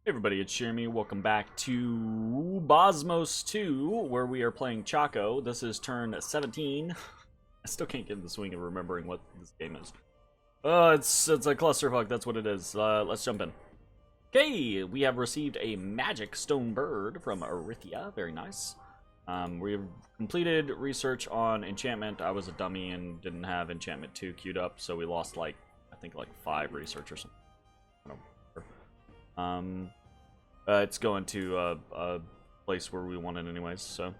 Hey everybody, it's Jeremy. Welcome back to Bozmos2, where we are playing Chaco. This is turn 17. I still can't get in the swing of remembering what this game is. It's a clusterfuck, that's what it is. Let's jump in. Okay, we have received a magic stone bird from Arithia. Very nice. We have completed research on enchantment. I was a dummy and didn't have enchantment 2 queued up, so we lost I think 5 research or something. I don't remember. It's going to a place where we want it anyways, so.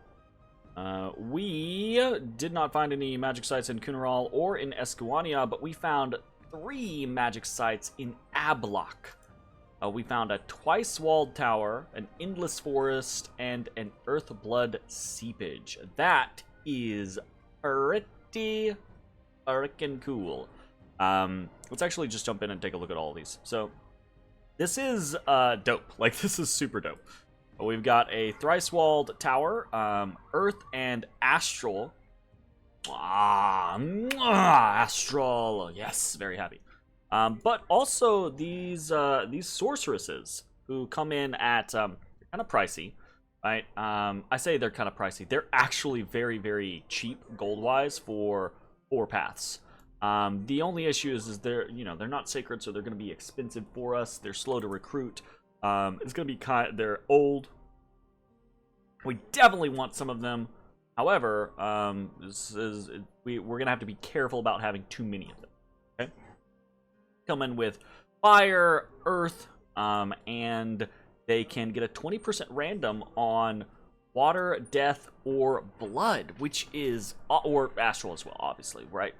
We did not find any magic sites in Kunaral or in Escuania, but we found 3 magic sites in Ablok. We found a twice-walled tower, an endless forest, and an earth-blood seepage. That is pretty freaking cool. Let's actually just jump in and take a look at all of these. So, this is dope. Like, this is super dope. We've got a thrice-walled tower, earth and astral. Astral. Yes, very happy. But also these sorceresses who come in at kind of pricey, right? I say they're kind of pricey. They're actually very, very cheap gold-wise for 4 paths. The only issue is they're not sacred, so they're going to be expensive for us. They're slow to recruit. It's going to be they're old. We definitely want some of them. However, we're going to have to be careful about having too many of them. Okay, come in with fire, earth, and they can get a 20% random on water, death, or blood, which is, or astral as well, obviously, right?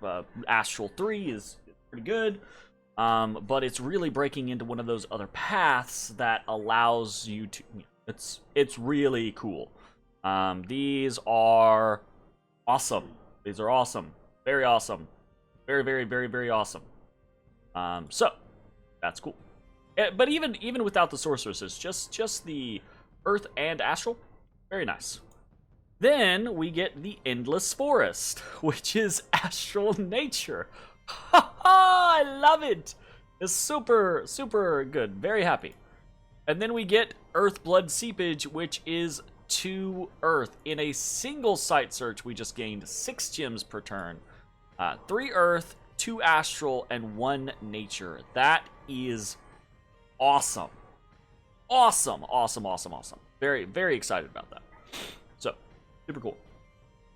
Astral 3 is pretty good, but it's really breaking into one of those other paths that allows you to, it's really cool. These are awesome. These are awesome. Very awesome. Very, very, very, very awesome. So, that's cool. But even without the sorceresses, just the earth and astral, very nice. Then we get the Endless Forest, which is astral nature. I love it. It's super, super good. Very happy. And then we get Earth Blood Seepage, which is 2 earth. In a single site search, we just gained 6 gems per turn. 3 earth, 2 astral, and 1 nature. That is awesome. Awesome, awesome, awesome, awesome. Very, very excited about that. So, super cool.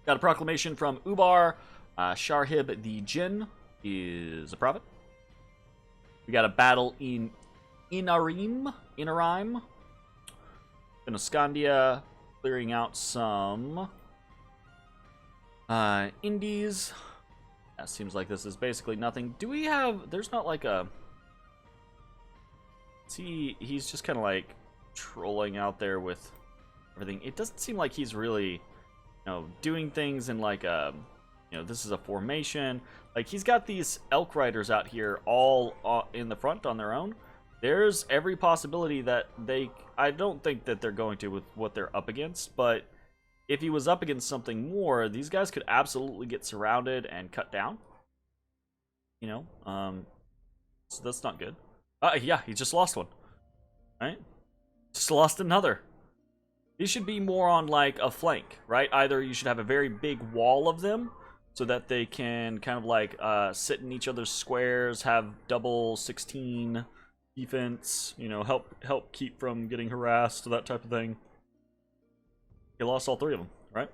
Got a proclamation from Ubar. Sharhib the Jinn is a prophet. We got a battle in Inarim. Inoscandia, clearing out some indies. That seems like this is basically nothing. Do we have, there's not like a, see, he's just kind of like trolling out there with everything. It doesn't seem like he's really, doing things in like a, this is a formation. Like, he's got these elk riders out here all in the front on their own. There's every possibility that I don't think that they're going to with what they're up against, but if he was up against something more, these guys could absolutely get surrounded and cut down. So that's not good. Yeah, he just lost one. Right? Just lost another. These should be more on like a flank, right? Either you should have a very big wall of them so that they can kind of like sit in each other's squares, have double 16 defense, help keep from getting harassed, that type of thing. He lost all 3 of them, right?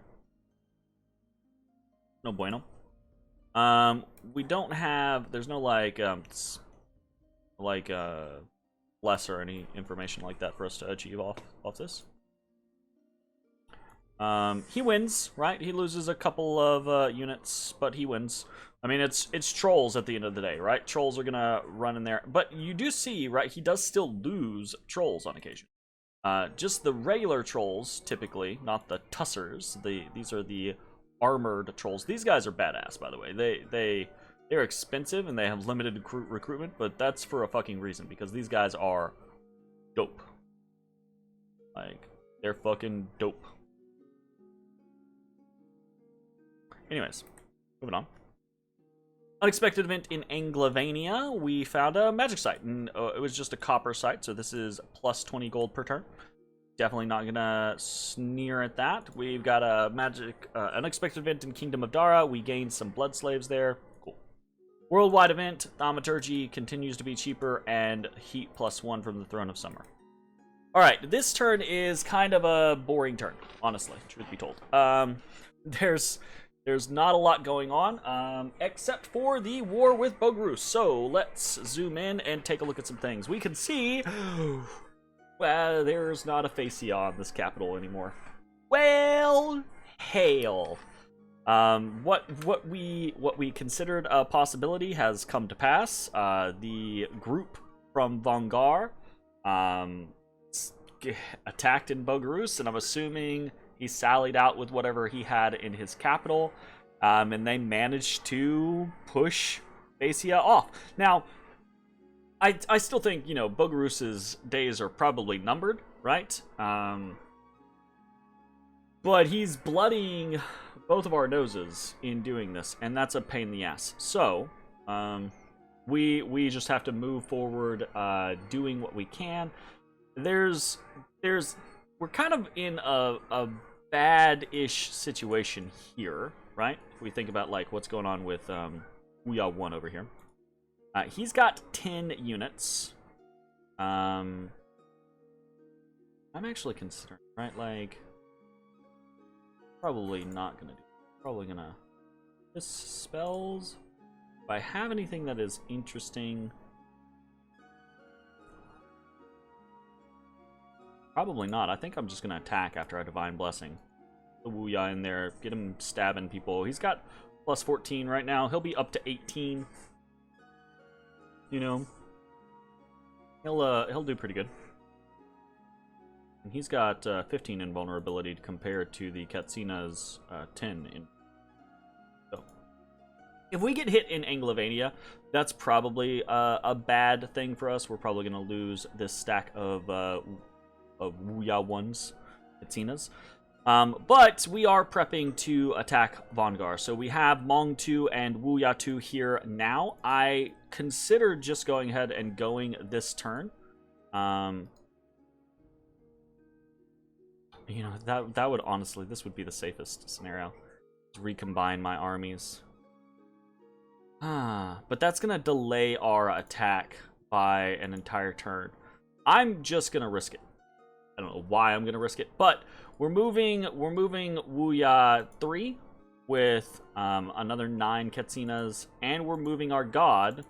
No bueno. We don't have, there's no less or any information like that for us to achieve off this. He wins, right? He loses a couple of units, but he wins. I mean, it's trolls at the end of the day, right? Trolls are gonna run in there, but you do see, right? He does still lose trolls on occasion. Just the regular trolls, typically, not the tussers. These are the armored trolls. These guys are badass, by the way. They're expensive and they have limited recruitment, but that's for a fucking reason, because these guys are dope. Like, they're fucking dope. Anyways, moving on. Unexpected event in Anglavania. We found a magic site, and it was just a copper site, so this is plus 20 gold per turn. Definitely not gonna sneer at that. We've got a magic unexpected event in Kingdom of Dara. We gained some blood slaves there. Cool. Worldwide event. Thaumaturgy continues to be cheaper, and heat +1 from the Throne of Summer. All right, this turn is kind of a boring turn, honestly, truth be told. There's not a lot going on, except for the war with Bozmod2. So let's zoom in and take a look at some things. We can see, well, there's not a Facia on this capital anymore. Well, hail. What we considered a possibility has come to pass. The group from Vangar attacked in Bozmod2, and I'm assuming he sallied out with whatever he had in his capital, and they managed to push Facia off. Now, I still think, you know, Bozmod2's days are probably numbered, right? But he's bloodying both of our noses in doing this, and that's a pain in the ass. So, we just have to move forward, doing what we can. We're kind of in a bad-ish situation here, right? If we think about, like, what's going on with Wuya 1 over here. He's got 10 units. I'm actually considering, right, like, probably not gonna do, probably gonna, this spells, if I have anything that is interesting, probably not. I think I'm just gonna attack after I Divine Blessing. The Wuya in there, get him stabbing people. He's got plus 14 right now. He'll be up to 18. You know, he'll do pretty good. And he's got 15 invulnerability compared to the Katsina's 10 in. So, if we get hit in Anglavania, that's probably a bad thing for us. We're probably gonna lose this stack of Wuya 1's, Katsinas. But we are prepping to attack Vangar. So we have Mong 2 and Wuya 2 here now. I considered just going ahead and going this turn. You know, that would honestly, this would be the safest scenario. Recombine my armies. But that's gonna delay our attack by an entire turn. I'm just gonna risk it. I don't know why I'm gonna risk it, but we're moving Wuya 3 with another 9 Katsinas, and we're moving our god,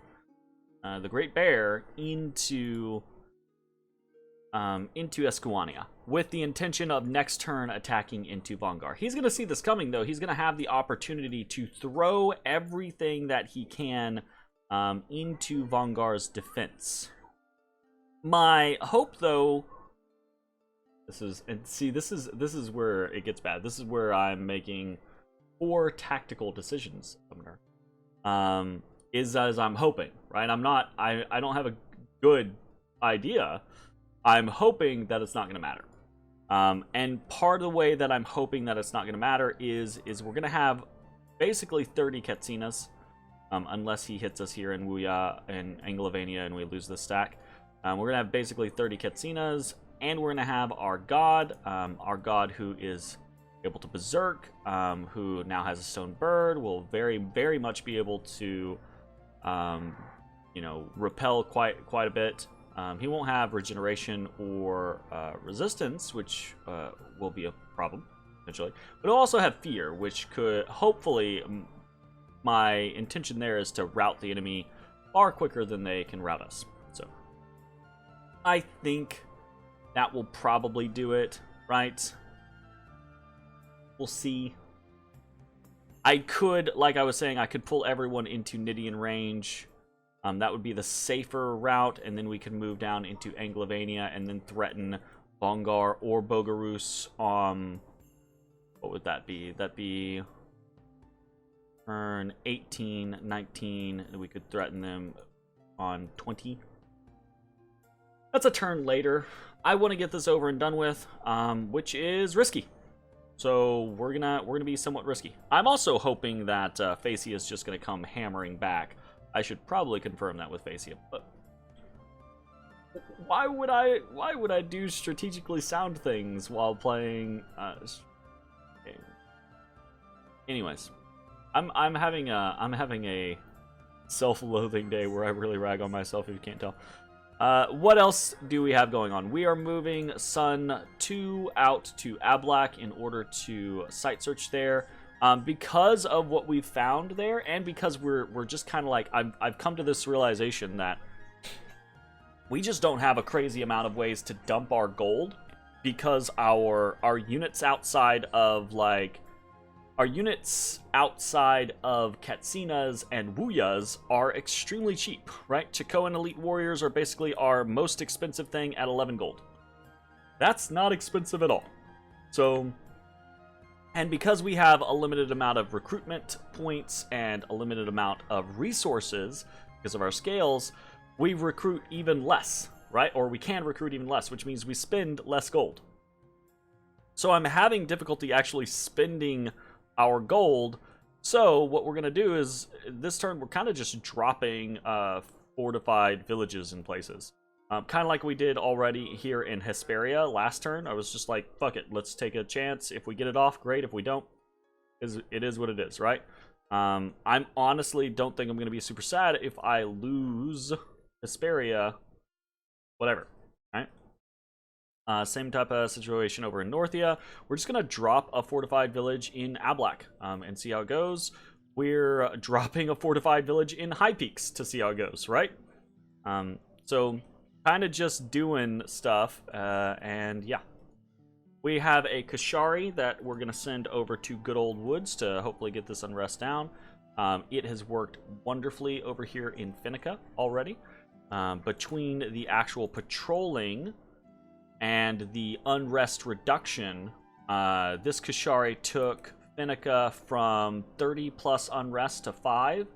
the Great Bear, into Escuania with the intention of next turn attacking into Vangar. He's gonna see this coming, though. He's gonna have the opportunity to throw everything that he can into Vangar's defense. My hope, though. This is where it gets bad. This is where I'm making poor tactical decisions, Summoner. Is as I'm hoping, right? I don't have a good idea. I'm hoping that it's not going to matter. And part of the way that I'm hoping that it's not going to matter is we're going to have basically 30 Katsinas, unless he hits us here in Wuya and Anglavania and we lose this stack. We're going to have basically 30 Katsinas. And we're going to have our god who is able to berserk, who now has a stone bird, will very, very much be able to, you know, repel quite a bit. He won't have regeneration or resistance, which will be a problem, potentially. But he'll also have fear, which could, hopefully, my intention there is to rout the enemy far quicker than they can rout us. So, I think that will probably do it, right? We'll see. I could, like I was saying, I could pull everyone into Nidian range. That would be the safer route, and then we can move down into Anglavania and then threaten Vangar or Bozmod2. What would that be? That'd be turn 18, 19, and we could threaten them on 20. That's a turn later. I want to get this over and done with, which is risky. So we're gonna be somewhat risky. I'm also hoping that Facia is just gonna come hammering back. I should probably confirm that with Facia, but why would I do strategically sound things while playing? Anyways, I'm having a self-loathing day where I really rag on myself if you can't tell. What else do we have going on? We are moving Sun 2 out to Ablak in order to site search there. Because of what we've found there, and because we're just kind of like, I've come to this realization that we just don't have a crazy amount of ways to dump our gold, because our units outside of Katsinas and Wuyas are extremely cheap, right? Chacoan Elite Warriors are basically our most expensive thing at 11 gold. That's not expensive at all. So, and because we have a limited amount of recruitment points and a limited amount of resources because of our scales, we recruit even less, right? Or we can recruit even less, which means we spend less gold. So I'm having difficulty actually spending our gold. So what we're going to do is, this turn, we're kind of just dropping fortified villages in places. Kind of like we did already here in Hesperia last turn. I was just like, fuck it, let's take a chance. If we get it off, great. If we don't, it is what it is, right? I honestly don't think I'm going to be super sad if I lose Hesperia, whatever, right? Same type of situation over in Northia. We're just going to drop a fortified village in Ablak and see how it goes. We're dropping a fortified village in High Peaks to see how it goes, right? So kind of just doing stuff, and yeah. We have a Kashari that we're going to send over to Good Old Woods to hopefully get this unrest down. It has worked wonderfully over here in Finnica already. Between the actual patrolling and the unrest reduction, this Kashari took Finnica from 30 plus unrest to 5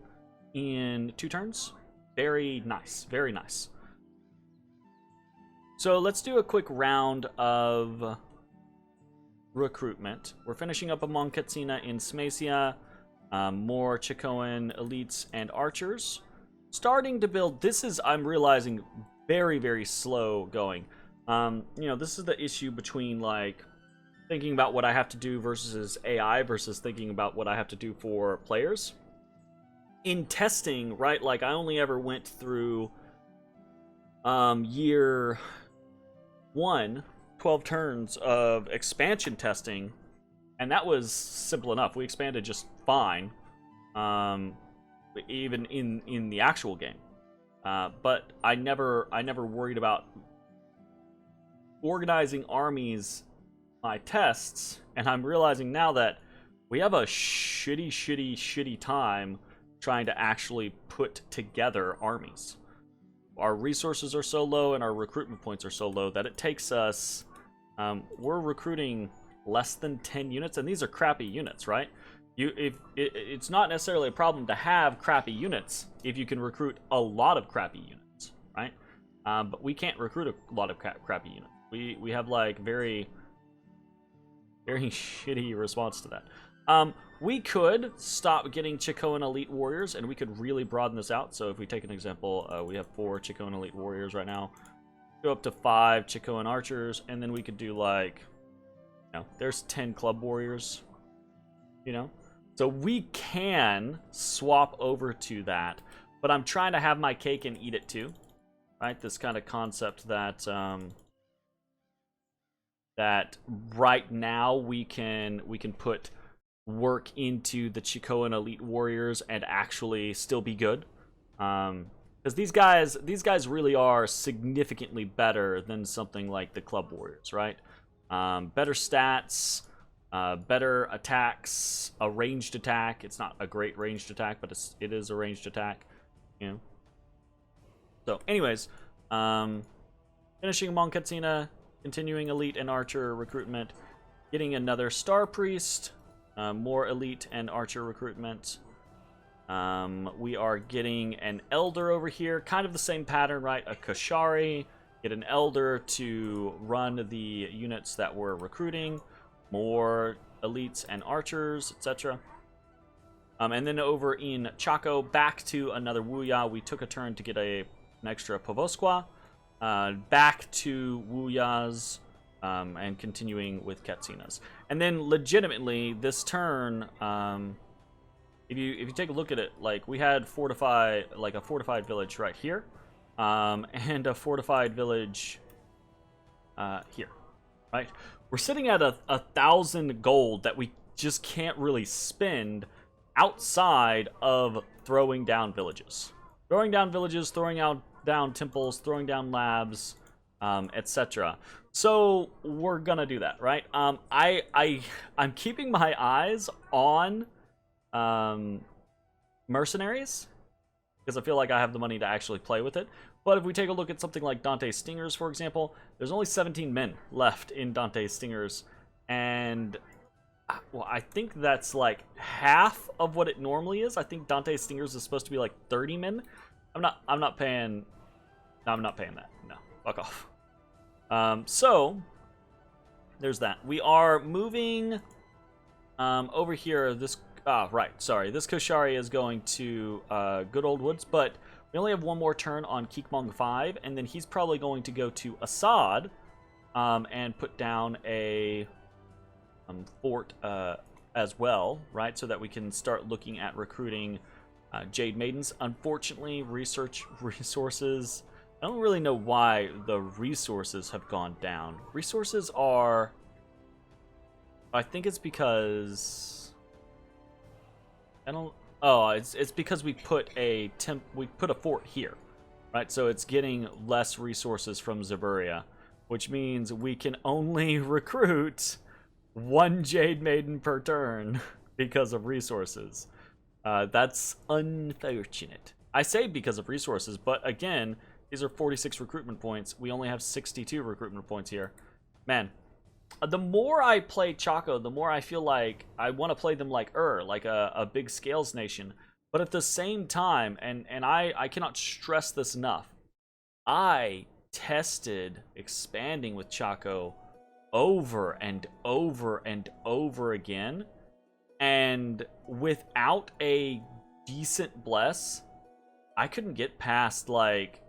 in 2 turns. Very nice, very nice. So let's do a quick round of recruitment. We're finishing up among Katsina in Smacia, more Chacoan elites and archers. Starting to build, this is, I'm realizing, very, very slow going. You know, this is the issue between, like, thinking about what I have to do versus AI versus thinking about what I have to do for players. In testing, right, like, I only ever went through year 1, 12 turns of expansion testing, and that was simple enough. We expanded just fine, even in the actual game. But I never worried about organizing armies, my tests, and I'm realizing now that we have a shitty time trying to actually put together armies. Our resources are so low and our recruitment points are so low that it takes us, we're recruiting less than 10 units, and these are crappy units, right? It's not necessarily a problem to have crappy units if you can recruit a lot of crappy units, right? But we can't recruit a lot of crappy units. We have, like, very shitty response to that. We could stop getting Chacoan Elite Warriors, and we could really broaden this out. So if we take an example, we have 4 Chacoan Elite Warriors right now. Go up to 5 Chacoan Archers, and then we could do, like, you know, there's 10 Club Warriors, you know? So we can swap over to that, but I'm trying to have my cake and eat it too, right? This kind of concept that that right now we can put work into the Chacoan Elite Warriors and actually still be good, because these guys really are significantly better than something like the Club Warriors, right? Better stats, better attacks, a ranged attack. It's not a great ranged attack, but it is a ranged attack, you know. So anyways, finishing among Katsina, continuing elite and archer recruitment, getting another Star Priest, more elite and archer recruitment. We are getting an Elder over here, kind of the same pattern, right? A Kashari, get an Elder to run the units that we're recruiting. More elites and archers, etc. And then over in Chaco, back to another Wuya. We took a turn to get an extra Povosqua. Back to Wuyas, and continuing with Katsinas. And then legitimately, this turn, if you take a look at it, like we had a fortified village right here, and a fortified village here, right? We're sitting at 1,000 gold that we just can't really spend outside of throwing down villages. Throwing down temples, throwing down labs, etc. So we're gonna do that, right? I'm keeping my eyes on mercenaries because I feel like I have the money to actually play with it. But if we take a look at something like Dante's Stingers, for example, there's only 17 men left in Dante's Stingers, and well, I think that's like half of what it normally is. I think Dante's Stingers is supposed to be like 30 men. I'm not paying that. No, fuck off. So there's that. We are moving over here. This This Koshari is going to Good Old Woods, but we only have one more turn on Kikmong 5, and then he's probably going to go to Assad and put down a fort as well, right? So that we can start looking at recruiting Jade Maidens. Unfortunately, resources. I don't really know why the resources have gone down. Resources are. I think it's because. I don't. Oh, it's because we put a fort here, right? So it's getting less resources from Zaburia, which means we can only recruit one Jade Maiden per turn because of resources. That's unfortunate. I say because of resources, but again, these are 46 recruitment points. We only have 62 recruitment points here. Man, the more I play Chaco, the more I feel like I want to play them like like a big scales nation. But at the same time, and I cannot stress this enough, I tested expanding with Chaco over and over and over again, and without a decent bless, I couldn't get past like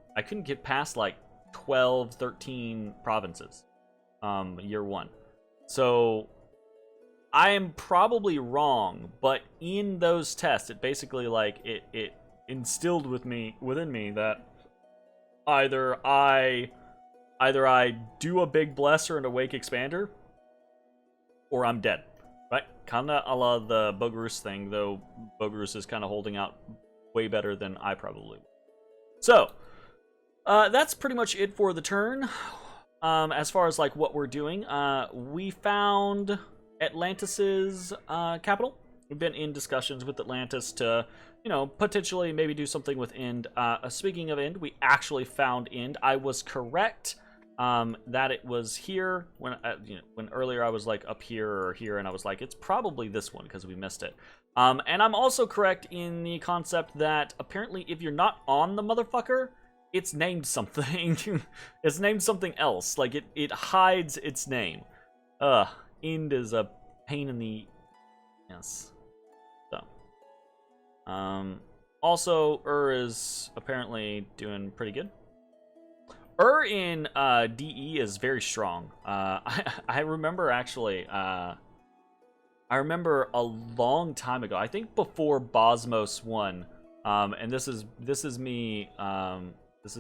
12, 13 provinces year one. So I am probably wrong, but in those tests, it basically like it instilled within me that either I do a big bless or an awake expander, or I'm dead. Right? Kinda a la the Bogarus thing, though Bogarus is kind of holding out way better than I probably would. So that's pretty much it for the turn. As far as like what we're doing, we found Atlantis's capital. We've been in discussions with Atlantis to, potentially maybe do something with Ind. Speaking of Ind, we actually found Ind. I was correct that it was here when earlier I was like up here or here, and I was like, it's probably this one because we missed it. And I'm also correct in the concept that apparently if you're not on the motherfucker, it's named something. It's named something else. Like it hides its name. Ind is a pain in the yes. So also is apparently doing pretty good. In DE is very strong. I remember actually I remember a long time ago, I think before Bozmos2, and this is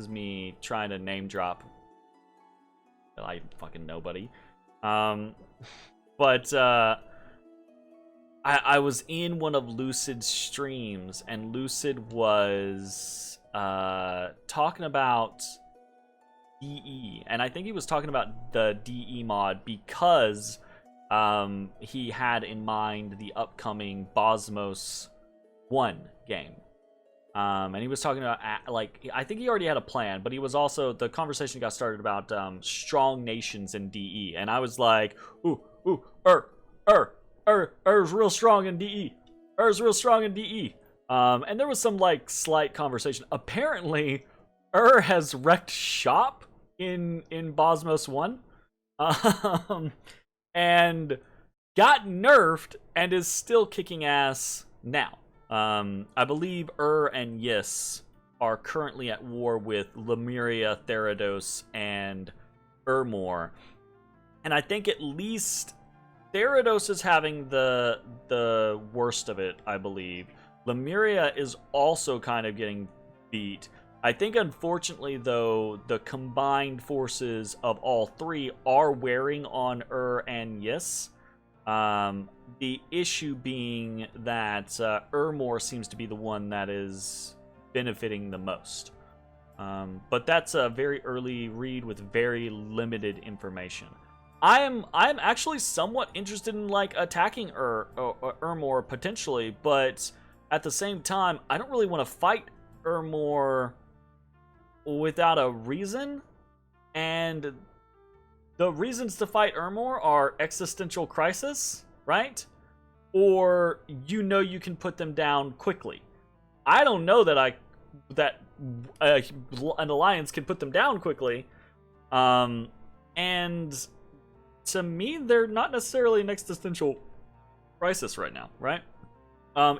me trying to name drop I fucking nobody. But I was in one of Lucid's streams, and Lucid was talking about DE, and I think he was talking about the DE mod because he had in mind the upcoming Bozmos2 game. And he was talking about, like, I think he already had a plan, but he was also, the conversation got started about strong nations in DE, and I was like, Ur's real strong in DE. Ur's real strong in DE. And there was some, like, slight conversation. Apparently, has wrecked shop in Bozmos2. And got nerfed and is still kicking ass now. I believe and Yis are currently at war with Lemuria, Therados, and and I think at least Therados is having the worst of it, I believe. Lemuria is also kind of getting beat. I think, unfortunately, though, the combined forces of all three are wearing on and Yis. The issue being that seems to be the one that is benefiting the most. But that's a very early read with very limited information. I'm actually somewhat interested in like attacking potentially, but at the same time, I don't really want to fight without a reason, and the reasons to fight are existential crisis, right? Or you can put them down quickly. I don't know that an alliance can put them down quickly, and to me, they're not necessarily an existential crisis right now, right?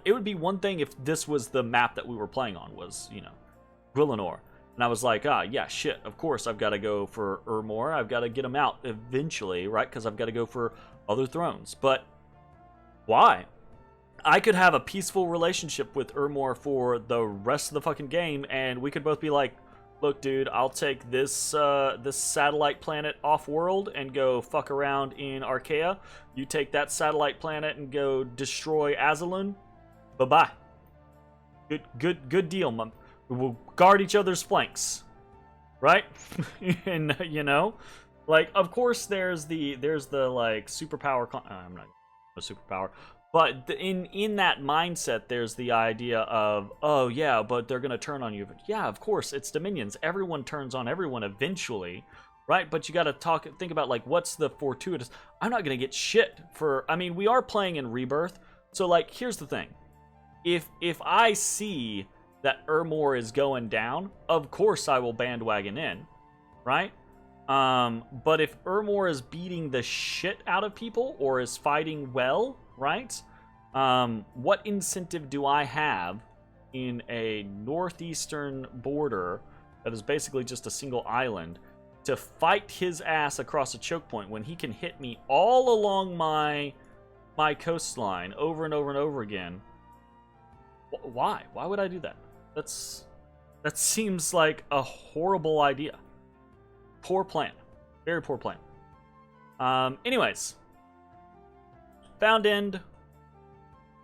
It would be one thing if this was the map that we were playing on, was, Grillinor. And I was like, yeah, shit, of course I've got to go for I've got to get him out eventually, right? Because I've got to go for other thrones. But why? I could have a peaceful relationship with for the rest of the fucking game, and we could both be like, look, dude, I'll take this this satellite planet off-world and go fuck around in Archaea. You take that satellite planet and go destroy Azalun. Bye-bye. Good deal, mum. We'll guard each other's flanks, right? And like, of course, there's the like superpower. I'm not a superpower, but in that mindset, there's the idea of, oh yeah, but they're gonna turn on you. But yeah, of course, it's Dominions. Everyone turns on everyone eventually, right? But you got to think about like, what's the fortuitous? I'm not gonna get shit for. I mean, we are playing in Rebirth, so like, here's the thing: if I see that is going down, of course I will bandwagon in, right? But if is beating the shit out of people or is fighting well, right? What incentive do I have in a northeastern border that is basically just a single island to fight his ass across a choke point when he can hit me all along my coastline over and over and over again? Why? Why would I do that? That seems like a horrible idea. Poor plan. Very poor plan. Anyways. Found End.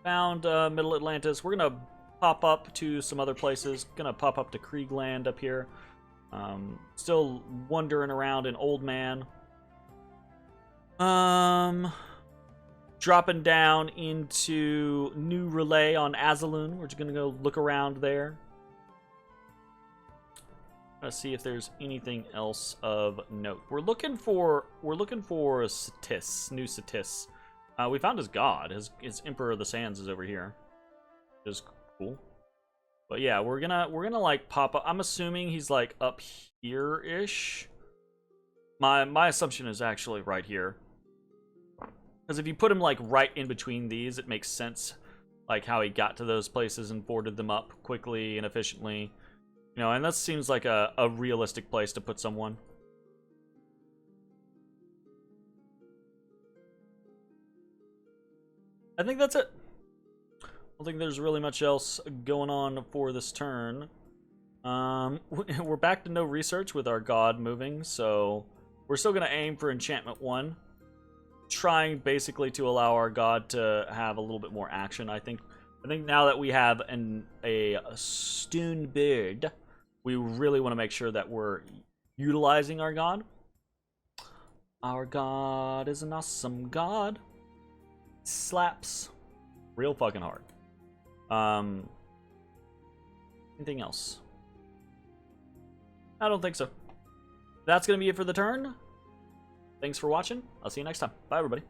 Found Middle Atlantis. We're gonna pop up to some other places. Gonna pop up to Kriegland up here. Still wandering around in Old Man. Dropping down into New Relay on Azalun. We're just gonna go look around there. Let's see if there's anything else of note. We're looking for Satis, new Satis. We found his god. His Emperor of the Sands is over here. Which is cool. But yeah, we're gonna like pop up. I'm assuming he's like up here-ish. My assumption is actually right here. Because if you put him like right in between these, it makes sense, like how he got to those places and boarded them up quickly and efficiently. And that seems like a realistic place to put someone. I think that's it. I don't think there's really much else going on for this turn. We're back to no research with our god moving, so we're still going to aim for Enchantment 1. Trying basically to allow our god to have a little bit more action. I think now that we have a stone bird, we really want to make sure that we're utilizing our god. Our god is an awesome god. Slaps real fucking hard. Anything else? I don't think so. That's gonna be it for the turn. Thanks for watching. I'll see you next time. Bye, everybody.